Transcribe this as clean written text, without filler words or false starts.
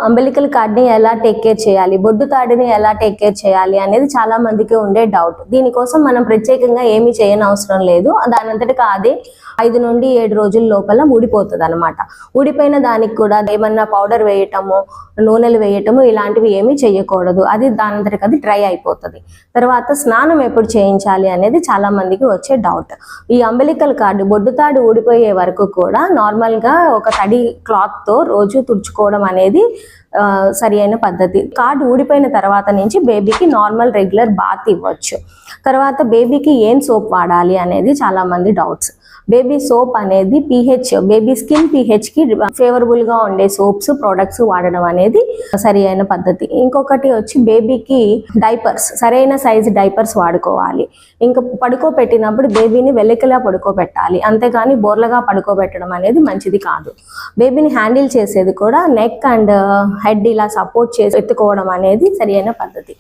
Umbilical కార్డ్ని ఎలా take care చేయాలి, బొడ్డు తాడిని ఎలా టేక్ కేర్ చేయాలి అనేది చాలా మందికి ఉండే డౌట్. దీనికోసం మనం ప్రత్యేకంగా ఏమీ చేయని అవసరం లేదు. దానంతటికి అదే 5 నుండి 7 రోజుల లోపల ఊడిపోతుంది అనమాట. ఊడిపోయిన దానికి కూడా ఏమన్నా పౌడర్ వేయటము, నూనెలు వేయటము ఇలాంటివి ఏమీ చేయకూడదు. అది దానంతటికి అది డ్రై అయిపోతుంది. తర్వాత స్నానం ఎప్పుడు చేయించాలి అనేది చాలా మందికి వచ్చే డౌట్. ఈ అంబెలికల్ కార్డ్ బొడ్డు తాడు ఊడిపోయే వరకు కూడా నార్మల్గా ఒక తడి క్లాత్తో రోజు తుడుచుకోవడం అనేది సరి అయిన పద్ధతి. కార్డ్ ఊడిపోయిన తర్వాత నుంచి బేబీకి నార్మల్ రెగ్యులర్ బాత్ ఇవ్వచ్చు. తర్వాత బేబీకి ఏం సోప్ వాడాలి అనేది చాలా మంది డౌట్స్. బేబీ సోప్ అనేది బేబీ స్కిన్ pHకి ఫేవరబుల్గా ఉండే సోప్స్ ప్రొడక్ట్స్ వాడడం అనేది సరి అయిన పద్ధతి. ఇంకొకటి వచ్చి బేబీకి డైపర్స్, సరైన సైజు డైపర్స్ వాడుకోవాలి. ఇంకా పడుకోబెట్టినప్పుడు బేబీని వెల్లకిలా పడుకోబెట్టాలి, అంతేగాని బోర్లగా పడుకోబెట్టడం అనేది మంచిది కాదు. బేబీని హ్యాండిల్ చేసేది కూడా నెక్ అండ్ హెడ్ ఇలా సపోర్ట్ చేసి ఎత్తుకోవడం అనేది సరి అయిన పద్ధతి.